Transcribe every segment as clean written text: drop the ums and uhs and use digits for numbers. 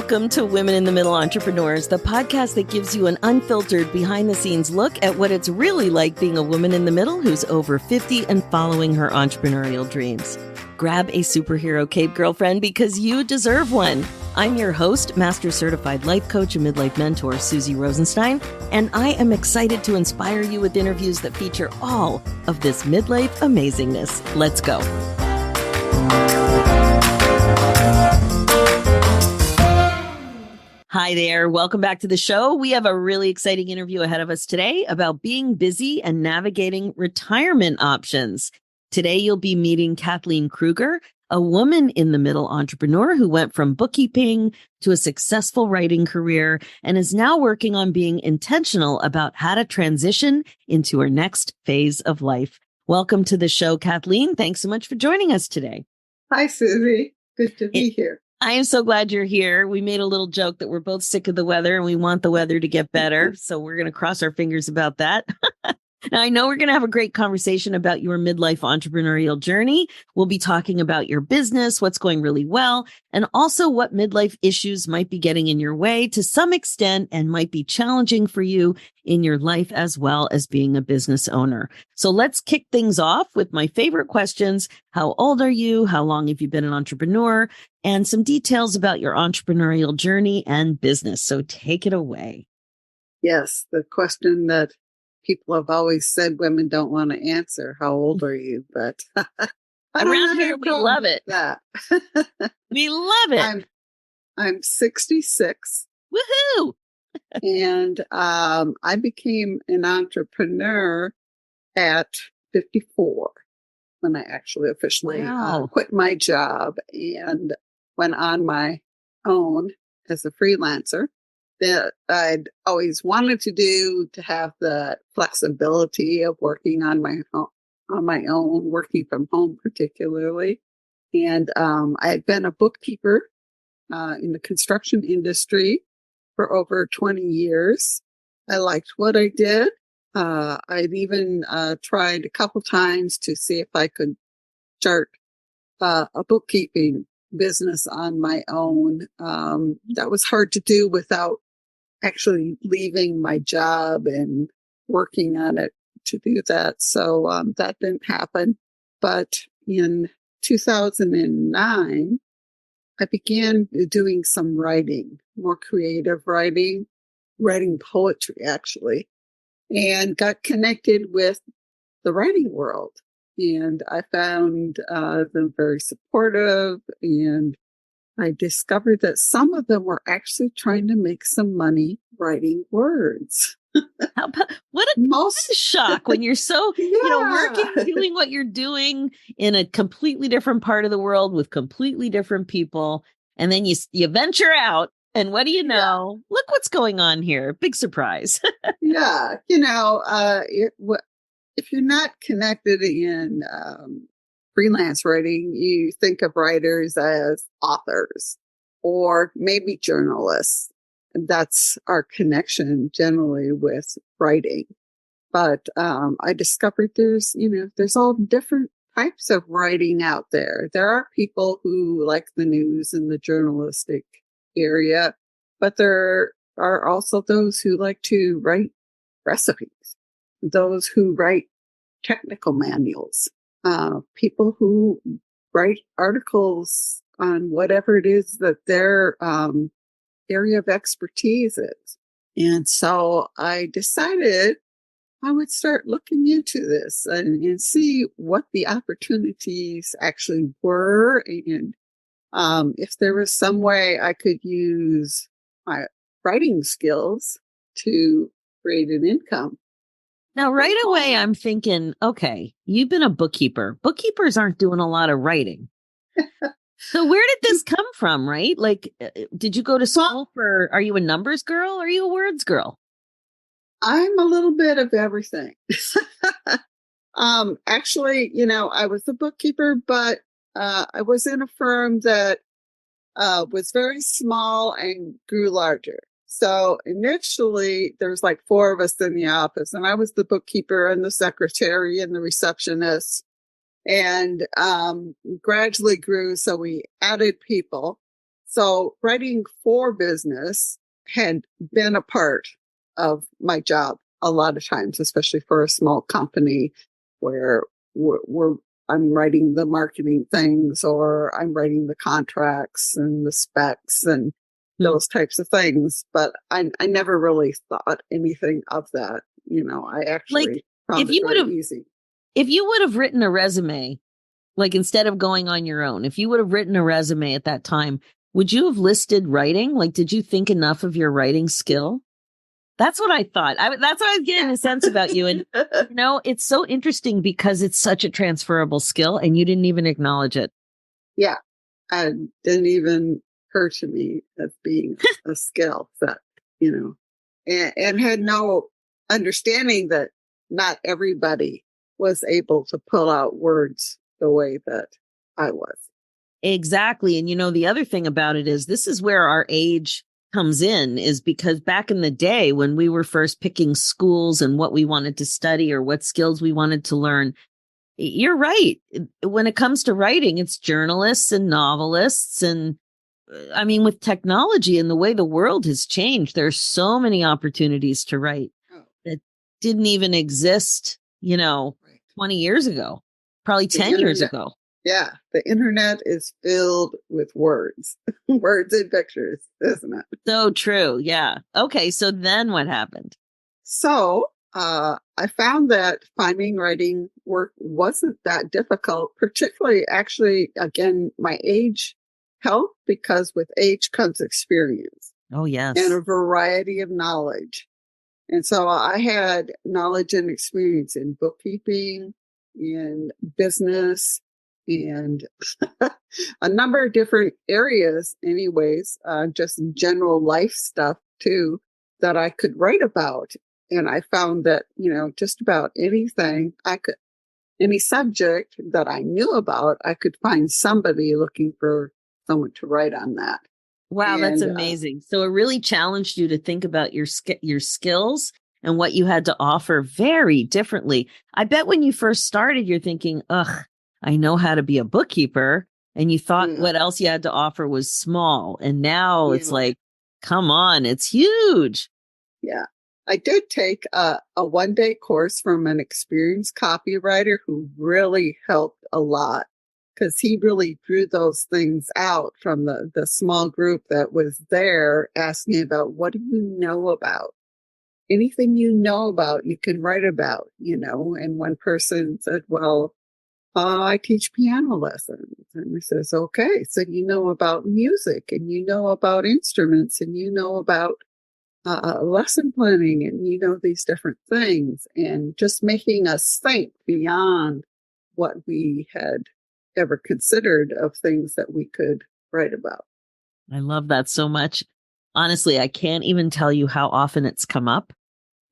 Welcome to Women in the Middle Entrepreneurs, the podcast that gives you an unfiltered, behind-the-scenes look at what it's really like being a woman in the middle who's over 50 and following her entrepreneurial dreams. Grab a superhero cape, girlfriend, because you deserve one. I'm your host, Master Certified Life Coach and Midlife Mentor, Suzy Rosenstein, and I am excited to inspire you with interviews that feature all of this midlife amazingness. Let's go. Hi there. Welcome back to the show. We have a really exciting interview ahead of us today about being busy and navigating retirement options. Today, you'll be meeting Kathleen Krueger, a woman in the middle entrepreneur who went from bookkeeping to a successful writing career and is now working on being intentional about how to transition into her next phase of life. Welcome to the show, Kathleen. Thanks so much for joining us today. Hi, Suzy. Good to be here. I am so glad you're here. We made a little joke that we're both sick of the weather and we want the weather to get better. So we're going to cross our fingers about that. Now, I know we're going to have a great conversation about your midlife entrepreneurial journey. We'll be talking about your business, what's going really well, and also what midlife issues might be getting in your way to some extent and might be challenging for you in your life as well as being a business owner. So let's kick things off with my favorite questions. How old are you? How long have you been an entrepreneur? And some details about your entrepreneurial journey and business. So take it away. Yes, the question that people have always said women don't want to answer. How old are you? But around here, we love it. That. We love it. I'm 66. Woohoo! And I became an entrepreneur at 54 when I actually officially quit my job and went on my own as a freelancer. That I'd always wanted to do, to have the flexibility of working on my own, working from home particularly. And I had been a bookkeeper in the construction industry for over 20 years. I liked what I did. I'd even tried a couple times to see if I could start a bookkeeping business on my own. That was hard to do without actually leaving my job and working on it to do that. So that didn't happen. But in 2009, I began doing some writing, more creative writing poetry actually, and got connected with the writing world. And I found them very supportive, and I discovered that some of them were actually trying to make some money writing words. What a shock when you're so, working, doing what you're doing in a completely different part of the world with completely different people. And then you venture out and what do you know? Look what's going on here. Big surprise. Yeah. If you're not connected in freelance writing, you think of writers as authors or maybe journalists. And that's our connection generally with writing. But I discovered there's all different types of writing out there. There are people who like the news and the journalistic area, but there are also those who like to write recipes, those who write technical manuals. People who write articles on whatever it is that their area of expertise is. And so I decided I would start looking into this and see what the opportunities actually were. And if there was some way I could use my writing skills to create an income. Now, right away, I'm thinking, okay, you've been a bookkeeper. Bookkeepers aren't doing a lot of writing. So where did this come from, right? Like, did you go to school are you a numbers girl? Or are you a words girl? I'm a little bit of everything. Actually, I was a bookkeeper, but I was in a firm that was very small and grew larger. So initially there was like 4 of us in the office, and I was the bookkeeper and the secretary and the receptionist, and gradually grew. So we added people. So writing for business had been a part of my job a lot of times, especially for a small company where I'm writing the marketing things, or I'm writing the contracts and the specs and those types of things. But I never really thought anything of that. I Like actually found if it you would very have easy. if you would have written a resume, like instead of going on your own, if you would have written a resume at that time, would you have listed writing? Like, did you think enough of your writing skill? That's what I thought. That's what I was getting a sense about you. And, it's so interesting because it's such a transferable skill and you didn't even acknowledge it. Yeah. And didn't even occur to me as being a skill set, and had no understanding that not everybody was able to pull out words the way that I was. Exactly. And, the other thing about it is this is where our age comes in, is because back in the day when we were first picking schools and what we wanted to study or what skills we wanted to learn, you're right. When it comes to writing, it's journalists and novelists. And I mean, with technology and the way the world has changed, there's so many opportunities to write that didn't even exist, 20 years ago, probably 10 years ago. Yeah. The internet is filled with words, words and pictures, isn't it? So true. Yeah. Okay. So then what happened? So I found that finding writing work wasn't that difficult, particularly actually, again, my age helped because with age comes experience. Oh, yes. And a variety of knowledge. And so I had knowledge and experience in bookkeeping, in business, and a number of different areas, anyways, just general life stuff too, that I could write about. And I found that, just about anything any subject that I knew about, I could find somebody looking for someone to write on that. Wow, that's amazing. So it really challenged you to think about your skills and what you had to offer very differently. I bet when you first started, you're thinking, ugh, I know how to be a bookkeeper. And you thought what else you had to offer was small. And now it's like, come on, it's huge. Yeah. I did take a 1-day course from an experienced copywriter who really helped a lot, because he really drew those things out from the small group that was there, asking about, what do you know about? Anything you know about, you can write about, and one person said, well, I teach piano lessons. And he says, okay, so you know about music, and you know about instruments, and you know about lesson planning, and these different things, and just making us think beyond what we had ever considered of things that we could write about. I love that so much. Honestly, I can't even tell you how often it's come up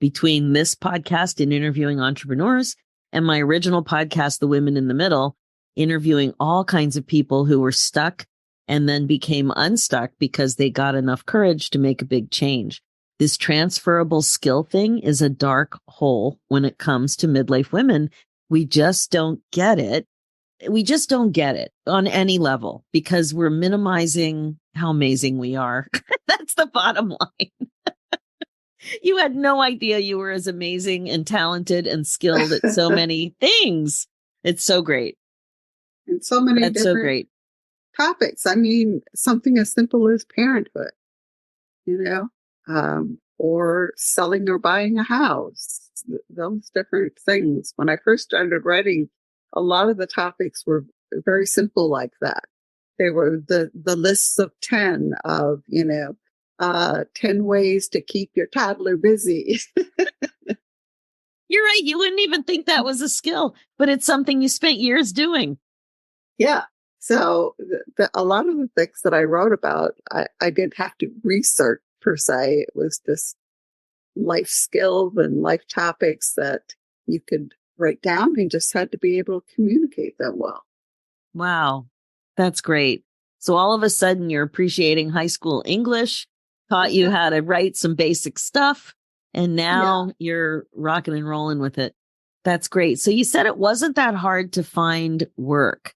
between this podcast and interviewing entrepreneurs and my original podcast, The Women in the Middle, interviewing all kinds of people who were stuck and then became unstuck because they got enough courage to make a big change. This transferable skill thing is a dark hole when it comes to midlife women. We just don't get it. We just don't get it on any level because we're minimizing how amazing we are. That's the bottom line. You had no idea you were as amazing and talented and skilled at so many things. It's so great. And so many That's different so great. topics. I mean, something as simple as parenthood, or selling or buying a house, those different things. When I first started writing, a lot of the topics were very simple like that. They were the lists of 10 of, 10 ways to keep your toddler busy. You're right. You wouldn't even think that was a skill, but it's something you spent years doing. Yeah. So a lot of the things that I wrote about, I didn't have to research per se. It was just life skills and life topics that you could write down, and just had to be able to communicate them well. Wow. That's great. So all of a sudden you're appreciating high school English, taught you how to write some basic stuff, and now you're rocking and rolling with it. That's great. So you said it wasn't that hard to find work.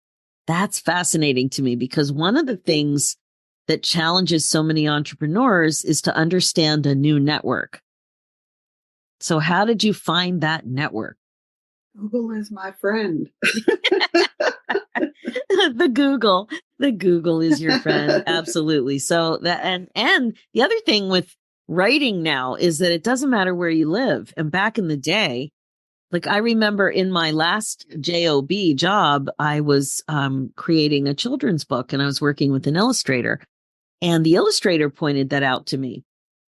That's fascinating to me because one of the things that challenges so many entrepreneurs is to understand a new network. So how did you find that network? Google is my friend. the Google is your friend. Absolutely. So that, and the other thing with writing now is that it doesn't matter where you live. And back in the day, like I remember in my last job job, I was creating a children's book and I was working with an illustrator, and the illustrator pointed that out to me,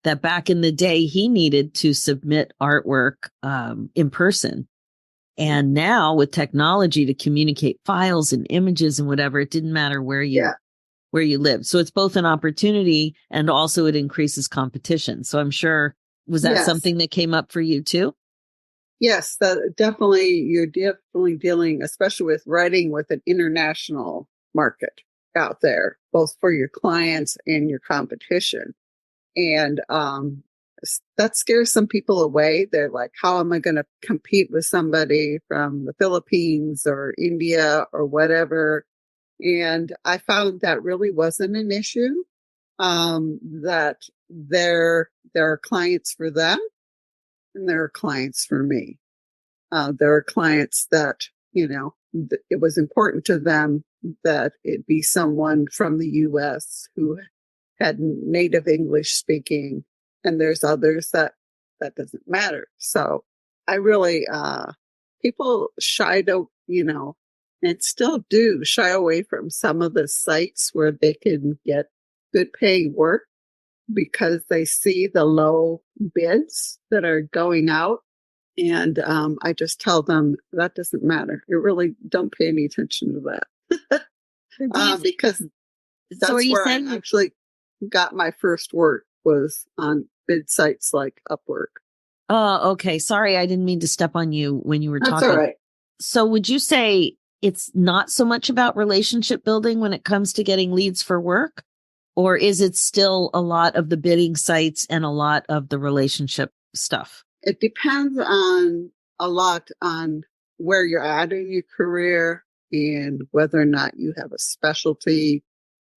that back in the day he needed to submit artwork in person. And now with technology to communicate files and images and whatever, it didn't matter where you live. So it's both an opportunity and also it increases competition. So I'm sure, was that something that came up for you too? Yes, definitely. You're definitely dealing, especially with writing, with an international market out there, both for your clients and your competition. And that scares some people away. They're like, how am I going to compete with somebody from the Philippines or India or whatever? And I found that really wasn't an issue, that there are clients for them and there are clients for me. There are clients that, it was important to them that it be someone from the U.S. who had native English speaking, and there's others that doesn't matter. So I really, people and still do shy away from some of the sites where they can get good paying work because they see the low bids that are going out. And I just tell them that doesn't matter. You really don't pay any attention to that. Because that's where I actually got my first work, was on bid sites like Upwork. Oh, okay. Sorry, I didn't mean to step on you when you were talking. That's all right. So would you say it's not so much about relationship building when it comes to getting leads for work? Or is it still a lot of the bidding sites and a lot of the relationship stuff? It depends a lot on where you're at in your career and whether or not you have a specialty.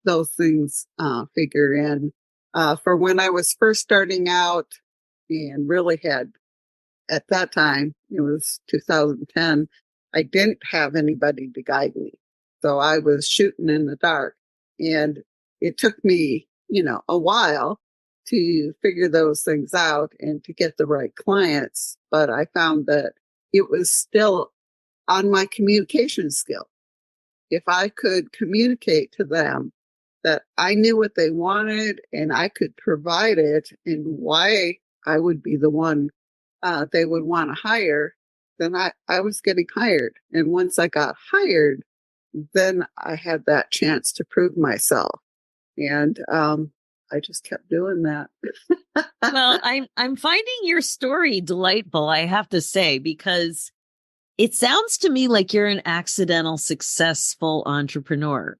Those things figure in. For when I was first starting out and really had, at that time, it was 2010, I didn't have anybody to guide me. So I was shooting in the dark, and it took me, a while to figure those things out and to get the right clients. But I found that it was still on my communication skill. If I could communicate to them that I knew what they wanted and I could provide it and why I would be the one they would want to hire, then I was getting hired. And once I got hired, then I had that chance to prove myself. And I just kept doing that. Well, I'm finding your story delightful, I have to say, because it sounds to me like you're an accidental successful entrepreneur.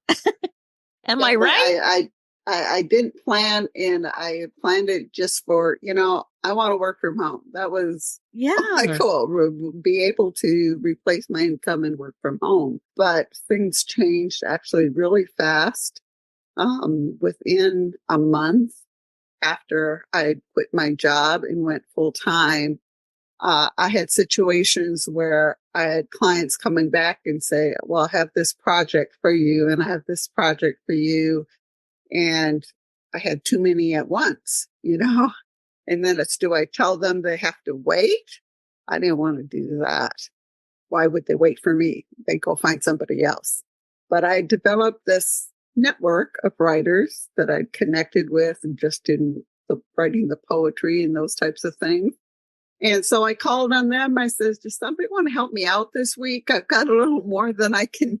Am I right? I didn't plan, and I planned it just for, I want to work from home. That was my goal, be able to replace my income and work from home. But things changed actually really fast. Within a month after I quit my job and went full time, I had situations where I had clients coming back and say, well, I have this project for you and I have this project for you. And I had too many at once, and then do I tell them they have to wait? I didn't want to do that. Why would they wait for me? They go find somebody else. But I developed this network of writers that I'd connected with and just in writing the poetry and those types of things. And so I called on them. I said, does somebody want to help me out this week? I've got a little more than I can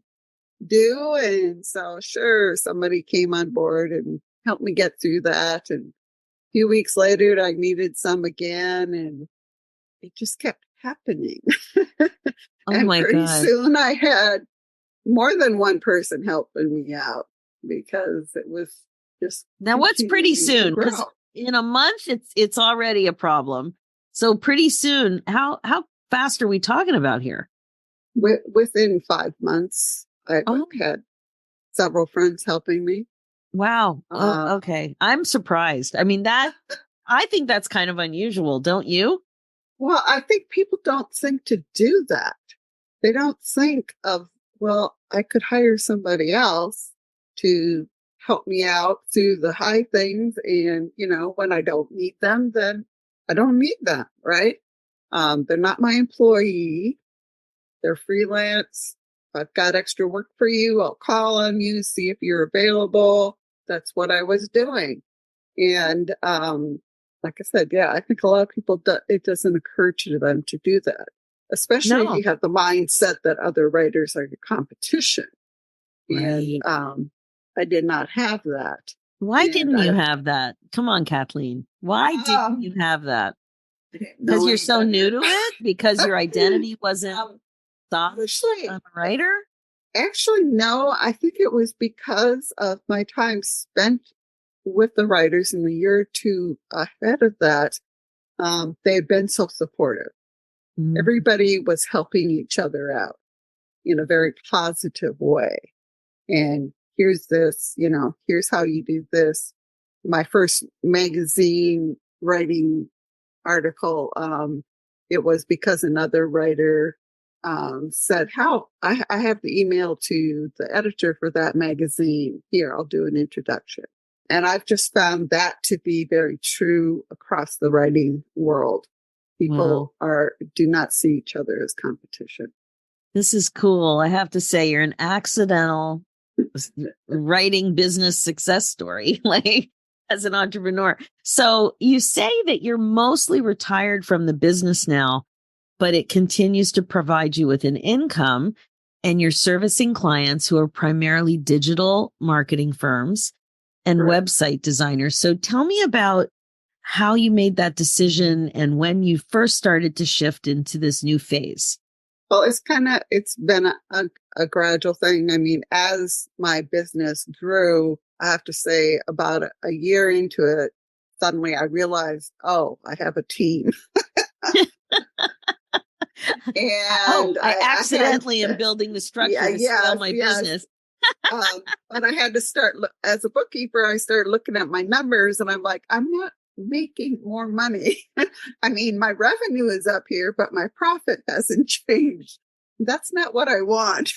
do. And so sure, somebody came on board and helped me get through that. And a few weeks later, I needed some again, and it just kept happening. Oh my pretty God. soon I had more than one person helping me out because it was just. Now what's pretty soon? Because in a month, it's already a problem. So pretty soon, how fast are we talking about here? Within 5 months, I had several friends helping me. Wow. Uh, Oh, okay. I'm surprised. I mean, I think that's kind of unusual, don't you? well, I think people don't think to do that. They don't think of, well, I could hire somebody else to help me out through the high things. And, when I don't need them, then I don't need them, right? They're not my employee. They're freelance. If I've got extra work for you, I'll call on you, see if you're available. That's what I was doing. And like I said, yeah, I think a lot of people, it doesn't occur to them to do that, especially if No. you have the mindset that other writers are your competition. And Right. I did not have that. Why And didn't you have that? Come on, Kathleen. Why didn't um, you have that? I didn't Because know you're any so new better. to it? Because your identity wasn't thought Actually, of a writer? no, I think it was because of my time spent with the writers in the year or two ahead of that. They had been so supportive. Mm. Everybody was helping each other out in a very positive way. And here's this, here's how you do this. My first magazine writing article, it was because another writer said, how I have the email to the editor for that magazine. Here, I'll do an introduction. And I've just found that to be very true across the writing world. Wow. People do not see each other as competition. This is cool. I have to say, you're an accidental writing business success story, like as an entrepreneur. So you say that you're mostly retired from the business now, but it continues to provide you with an income and you're servicing clients who are primarily digital marketing firms and Correct. website designers. So tell me about how you made that decision and when you first started to shift into this new phase. Well, it's been a gradual thing. I mean, as my business grew, I have to say about a year into it, suddenly I realized, oh, I have a team. Oh, And I I had, accidentally am building the yeah, structure to scale yes, my yes. business. But I had to start, as a bookkeeper, I started looking at my numbers and I'm like, I'm not making more money. I mean, my revenue is up here, but my profit hasn't changed. That's not what I want.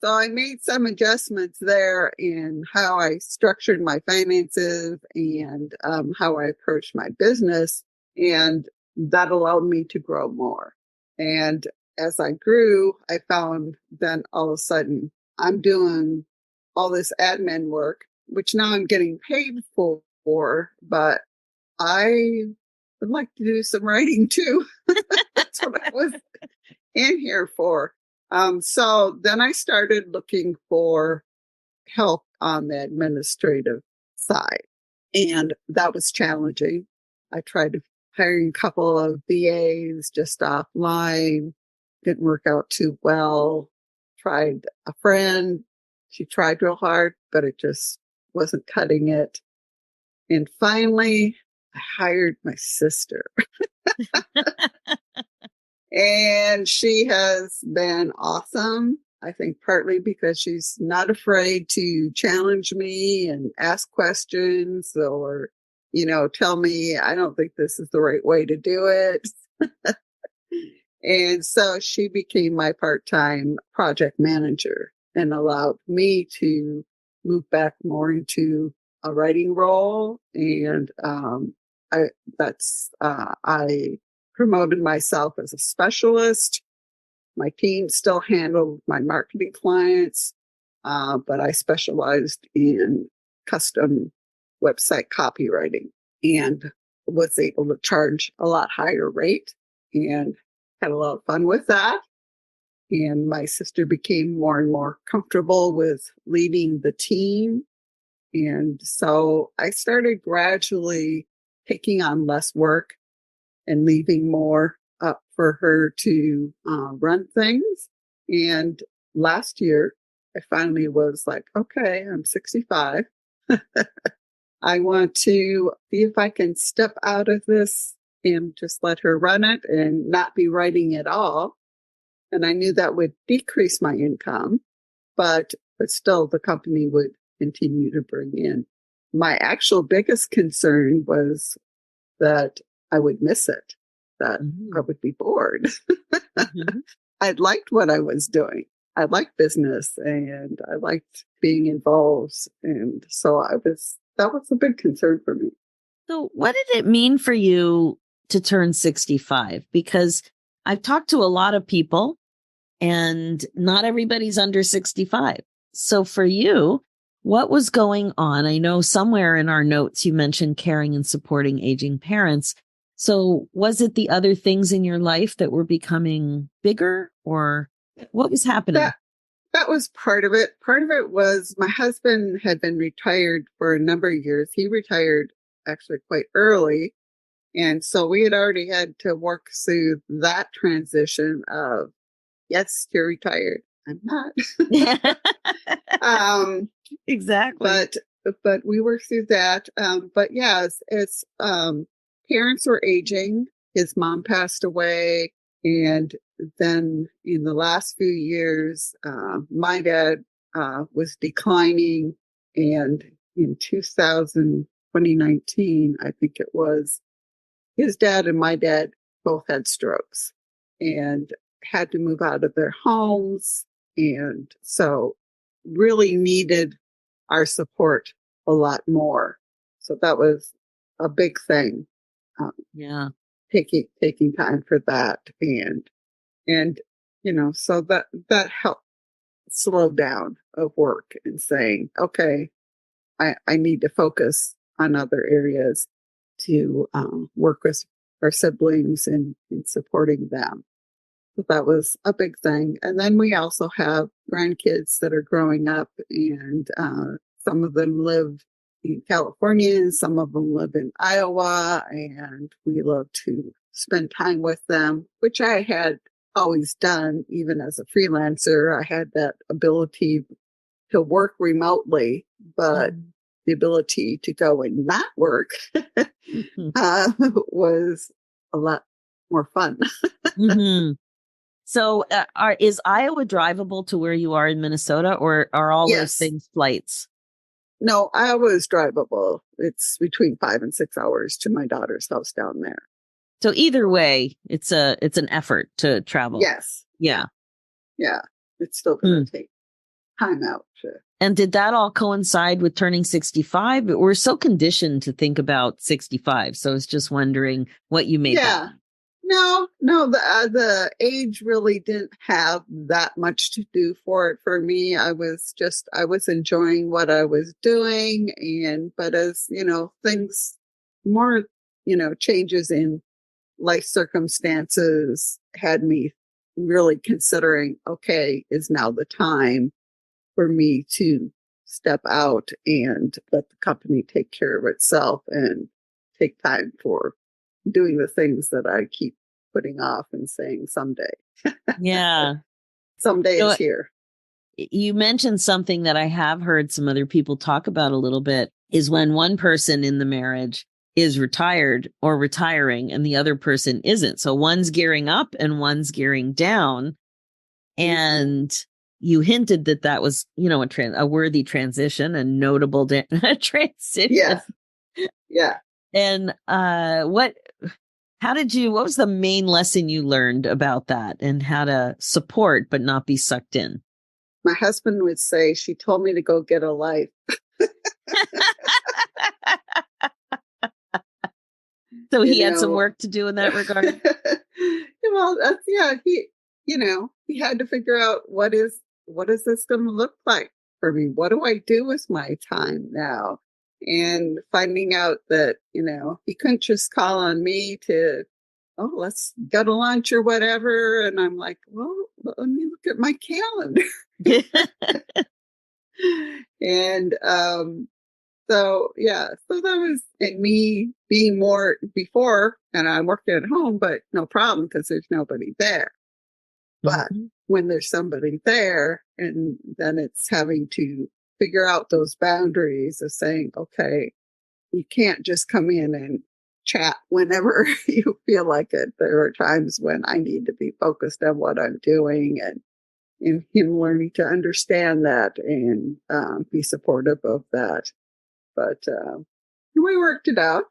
So I made some adjustments there in how I structured my finances and how I approached my business. And that allowed me to grow more. And as I grew, I found then all of a sudden I'm doing all this admin work, which now I'm getting paid for, but I would like to do some writing too. That's what I was in here for. So then I started looking for help on the administrative side, and that was challenging. I tried hiring a couple of VAs just offline, didn't work out too well. Tried a friend, she tried real hard, but it just wasn't cutting it. And finally, I hired my sister. And she has been awesome. I think partly because she's not afraid to challenge me and ask questions or, tell me, I don't think this is the right way to do it. And so she became my part-time project manager and allowed me to move back more into a writing role. And I I promoted myself as a specialist. My team still handled my marketing clients, but I specialized in custom website copywriting and was able to charge a lot higher rate and had a lot of fun with that. And my sister became more and more comfortable with leading the team. And so I started gradually taking on less work and leaving more up for her to run things. And last year, I finally was like, okay, I'm 65. I want to see if I can step out of this and just let her run it and not be writing at all. And I knew that would decrease my income, but still the company would continue to bring in. My actual biggest concern was that I would miss it, that I would be bored. Mm-hmm. I liked what I was doing. I liked business and I liked being involved. And so that was a big concern for me. So, what did it mean for you to turn 65? Because I've talked to a lot of people and not everybody's under 65. So, for you, what was going on? I know somewhere in our notes you mentioned caring and supporting aging parents. So, was it the other things in your life that were becoming bigger, or what was happening? That was part of it. Part of it was my husband had been retired for a number of years. He retired actually quite early. And so we had already had to work through that transition of, yes, you're retired. I'm not. Exactly. But we worked through that. But yeah, it's parents were aging. His mom passed away. And then in the last few years, my dad was declining. And in 2019, I think it was, his dad and my dad both had strokes and had to move out of their homes. And so really needed our support a lot more. So that was a big thing. Yeah. Taking time for that. And, so that helped slow down of work and saying, okay, I need to focus on other areas to work with our siblings and supporting them. So that was a big thing. And then we also have grandkids that are growing up, and some of them live in California, and some of them live in Iowa, and we love to spend time with them, which I had always done, even as a freelancer. I had that ability to work remotely, but the ability to go and not work was a lot more fun. Mm-hmm. So, is Iowa drivable to where you are in Minnesota, or are all those Yes. things flights? No, Iowa is drivable. It's between 5 and 6 hours to my daughter's house down there. So either way, it's an effort to travel. Yes. Yeah. Yeah. It's still going to take time out. And did that all coincide with turning 65? We're so conditioned to think about 65. So I was just wondering what you made. Yeah. No, the age really didn't have that much to do for it for me. I was enjoying what I was doing. But as, things more, changes in life circumstances had me really considering, okay, is now the time for me to step out and let the company take care of itself and take time for doing the things that I keep putting off and saying someday. Yeah. Someday is here. You mentioned something that I have heard some other people talk about a little bit, is when one person in the marriage is retired or retiring and the other person isn't. So one's gearing up and one's gearing down. And you hinted that was, a worthy transition, a notable transition. Yes. Yeah. And what was the main lesson you learned about that and how to support but not be sucked in? My husband would say, she told me to go get a life. So he had some work to do in that regard. Well, he had to figure out what is this going to look like for me? What do I do with my time now? And finding out that, he couldn't just call on me to, oh, let's go to lunch or whatever. And I'm like, well, let me look at my calendar. And so that was me being more before, and I'm working at home, but no problem because there's nobody there. But when there's somebody there, and then it's having to figure out those boundaries of saying, okay, you can't just come in and chat whenever you feel like it. There are times when I need to be focused on what I'm doing, and and him learning to understand that and be supportive of that. But we worked it out.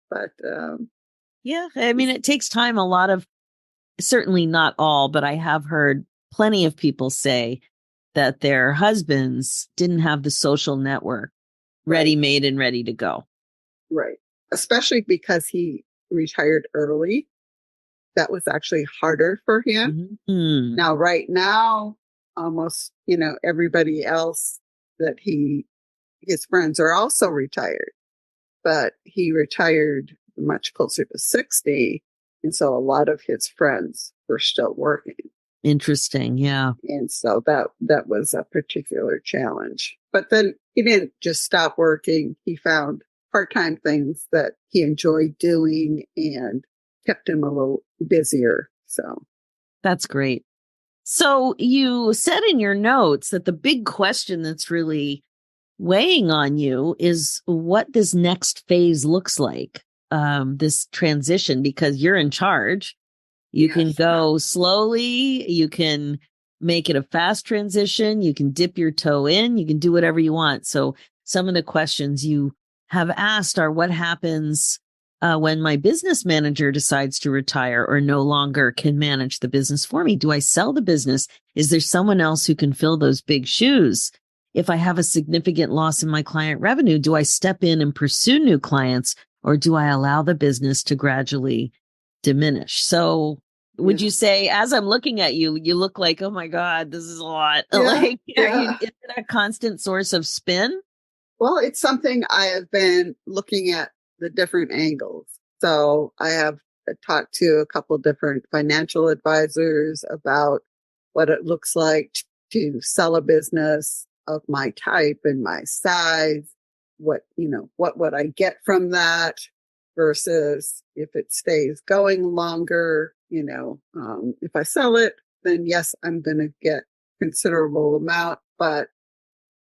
But Yeah. I mean, it takes time. A lot of, certainly not all, but I have heard plenty of people say that their husbands didn't have the social network ready made and ready to go. Right. Especially because he retired early. That was actually harder for him. Mm-hmm. Now, right now, almost, everybody else that his friends are also retired, but he retired much closer to 60. And so a lot of his friends were still working. Interesting. Yeah. And so that was a particular challenge. But then he didn't just stop working. He found part-time things that he enjoyed doing and kept him a little busier. So that's great. So you said in your notes that the big question that's really weighing on you is what this next phase looks like, this transition, because you're in charge. You can go slowly. You can make it a fast transition. You can dip your toe in. You can do whatever you want. So some of the questions you have asked are, what happens when my business manager decides to retire or no longer can manage the business for me? Do I sell the business? Is there someone else who can fill those big shoes? If I have a significant loss in my client revenue, do I step in and pursue new clients, or do I allow the business to gradually diminish? So would you say, as I'm looking at you, you look like, oh my God, this is a lot. Is it a constant source of spin? Well, it's something I have been looking at the different angles. So I have talked to a couple of different financial advisors about what it looks like to sell a business of my type and my size. What would I get from that versus if it stays going longer? If I sell it, then yes, I'm going to get considerable amount, but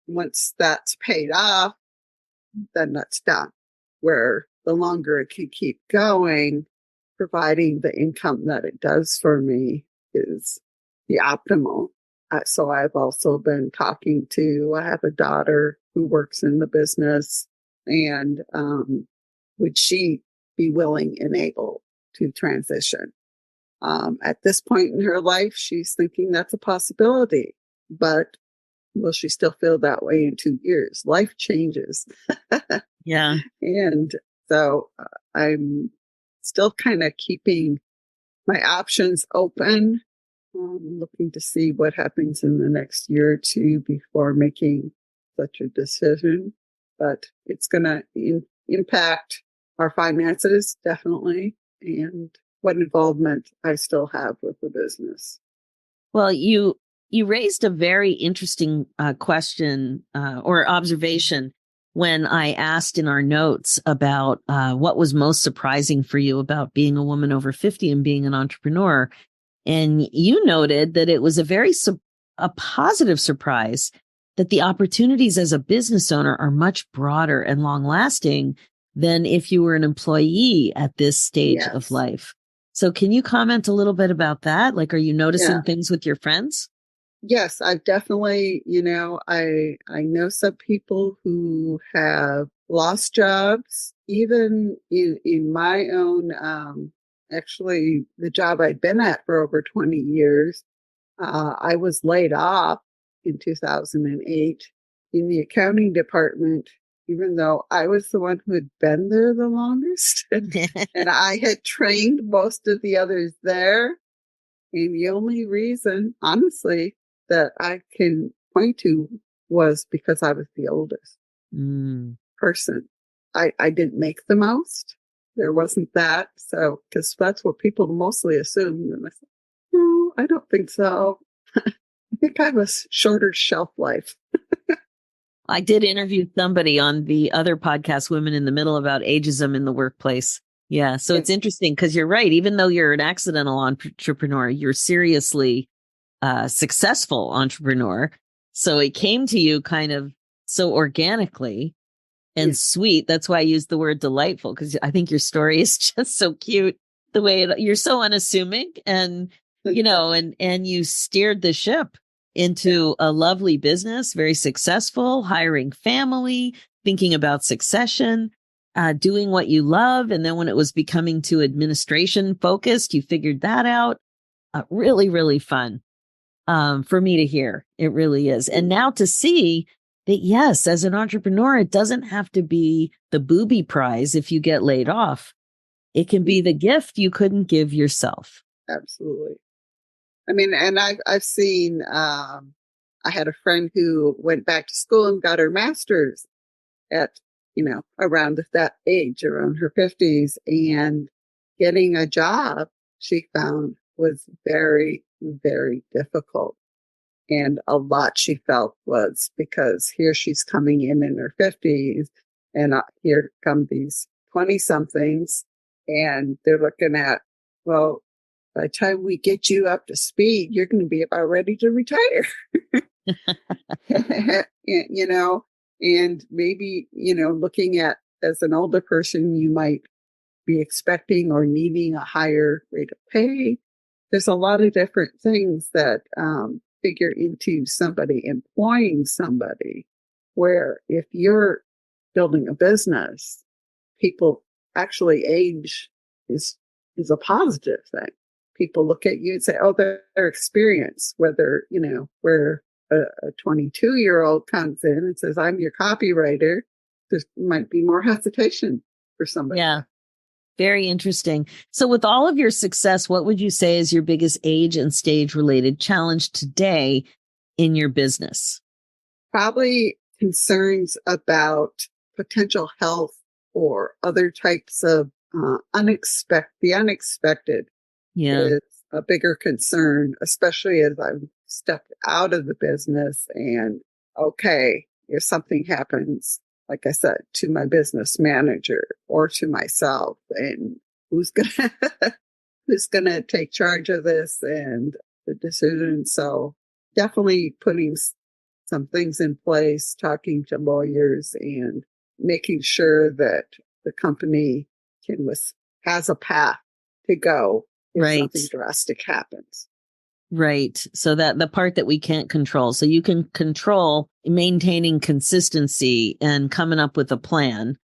once that's paid off, then that's done. Where the longer it can keep going, providing the income that it does for me is the optimal. So I've also been talking I have a daughter who works in the business, and would she be willing and able to transition? At this point in her life, she's thinking that's a possibility, but will she still feel that way in 2 years? Life changes. Yeah. And so I'm still kind of keeping my options open, looking to see what happens in the next year or two before making such a decision. But it's going to impact our finances, definitely, and what involvement I still have with the business. Well, you raised a very interesting question or observation when I asked in our notes about what was most surprising for you about being a woman over 50 and being an entrepreneur. And you noted that it was a positive surprise that the opportunities as a business owner are much broader and long lasting than if you were an employee at this stage of life. So can you comment a little bit about that? Like, are you noticing things with your friends? Yes, I've definitely, I know some people who have lost jobs, even in my own, actually the job I'd been at for over 20 years. I was laid off in 2008 in the accounting department, even though I was the one who had been there the longest. And I had trained most of the others there. And the only reason, honestly, that I can point to was because I was the oldest person. I didn't make the most. There wasn't that. So, because that's what people mostly assume. And I said, no, I don't think so. I think I have a shorter shelf life. I did interview somebody on the other podcast, Women in the Middle, about ageism in the workplace. Yeah. So it's interesting because you're right. Even though you're an accidental entrepreneur, you're seriously successful entrepreneur. So it came to you kind of so organically and sweet. That's why I used the word delightful, because I think your story is just so cute. The way you're so unassuming and, and you steered the ship into a lovely business, very successful, hiring family, thinking about succession, doing what you love. And then when it was becoming too administration focused, you figured that out. Really, really fun for me to hear. It really is. And now to see that, yes, as an entrepreneur, it doesn't have to be the booby prize if you get laid off. It can be the gift you couldn't give yourself. Absolutely. I mean, and I've seen, I had a friend who went back to school and got her master's at, around that age, around her 50s, and getting a job she found was very, very difficult. And a lot she felt was because here she's coming in her 50s, and here come these 20 somethings, and they're looking at, well, by the time we get you up to speed, you're going to be about ready to retire. And maybe, looking at, as an older person, you might be expecting or needing a higher rate of pay. There's a lot of different things that figure into somebody employing somebody, where if you're building a business, people actually age is a positive thing. People look at you and say, oh, their experience, whether, where a 22-year-old comes in and says, I'm your copywriter, there might be more hesitation for somebody. Yeah. Very interesting. So with all of your success, what would you say is your biggest age and stage related challenge today in your business? Probably concerns about potential health or other types of the unexpected. Yeah. Is a bigger concern, especially as I've stepped out of the business and, okay, if something happens, like I said, to my business manager or to myself, and who's gonna take charge of this and the decision. So definitely putting some things in place, talking to lawyers, and making sure that the company has a path to go if something drastic happens. Right. So that the part that we can't control. So you can control maintaining consistency and coming up with a plan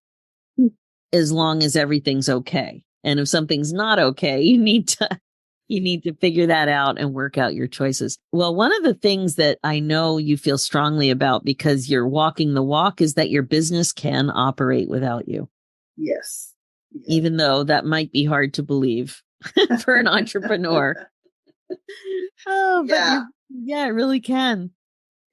as long as everything's okay. And if something's not okay, you need to figure that out and work out your choices. Well, one of the things that I know you feel strongly about, because you're walking the walk, is that your business can operate without you. Yes. Even though that might be hard to believe for an entrepreneur. Oh, but yeah, it really can.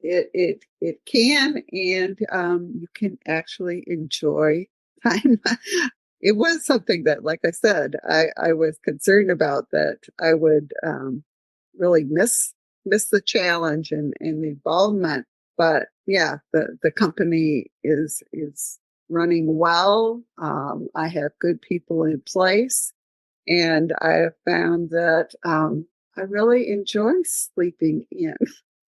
It can, and you can actually enjoy time. It was something that, like I said, I was concerned about, that I would really miss the challenge and the involvement. But yeah, the company is running well. I have good people in place, and I have found that I really enjoy sleeping in.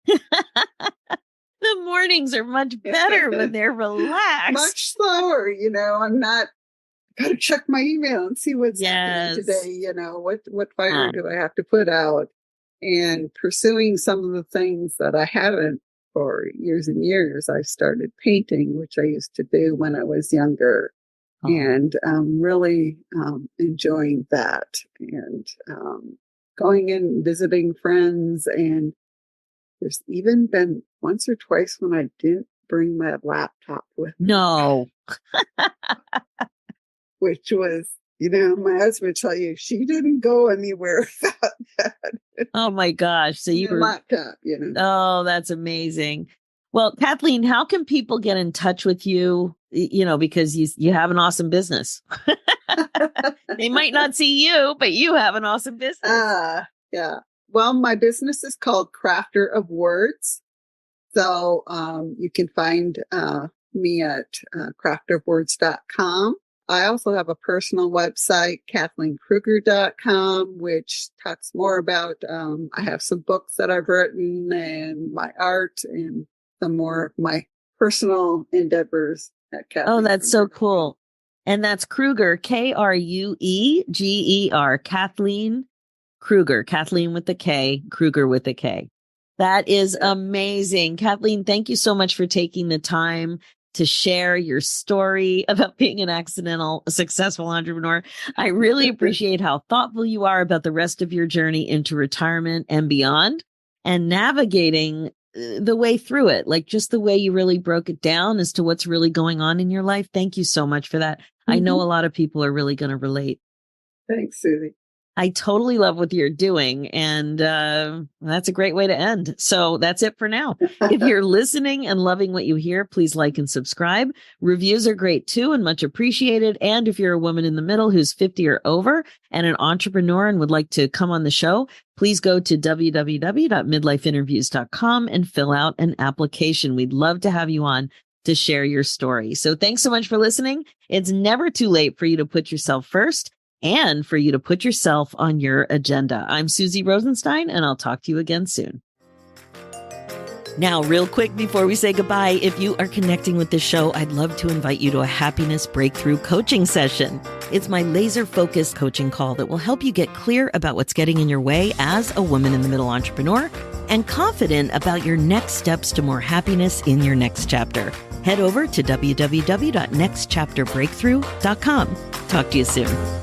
The mornings are much better when they're relaxed. Much slower, I'm not gotta check my email and see what's happening today. What fire do I have to put out? And pursuing some of the things that I haven't for years and years. I started painting, which I used to do when I was younger. And really enjoying that, and going and visiting friends. And there's even been once or twice when I didn't bring my laptop with me. No. Which was, my husband tell you, she didn't go anywhere without that. Oh my gosh. So you were laptop, Oh, that's amazing. Well, Kathleen, how can people get in touch with you? Because you have an awesome business. They might not see you, but you have an awesome business. Yeah. Well, my business is called Crafter of Words. So you can find me at crafterofwords.com. I also have a personal website, KathleenKrueger.com, which talks more about, I have some books that I've written and my art and some more of my personal endeavors at Kathleen. Oh, that's so cool. And that's Krueger, Krueger, Kathleen Krueger, Kathleen with the K, Krueger with the K. That is amazing. Kathleen, thank you so much for taking the time to share your story about being an accidental successful entrepreneur. I really appreciate how thoughtful you are about the rest of your journey into retirement and beyond, and navigating the way through it, like just the way you really broke it down as to what's really going on in your life. Thank you so much for that. I know a lot of people are really going to relate. Thanks, Suzy. I totally love what you're doing. And that's a great way to end. So that's it for now. If you're listening and loving what you hear, please like and subscribe. Reviews are great too and much appreciated. And if you're a woman in the middle who's 50 or over and an entrepreneur and would like to come on the show, please go to www.midlifeinterviews.com and fill out an application. We'd love to have you on to share your story. So thanks so much for listening. It's never too late for you to put yourself first and for you to put yourself on your agenda. I'm Suzy Rosenstein, and I'll talk to you again soon. Now, real quick before we say goodbye, if you are connecting with the show, I'd love to invite you to a happiness breakthrough coaching session. It's my laser-focused coaching call that will help you get clear about what's getting in your way as a woman in the middle entrepreneur and confident about your next steps to more happiness in your next chapter. Head over to www.nextchapterbreakthrough.com. Talk to you soon.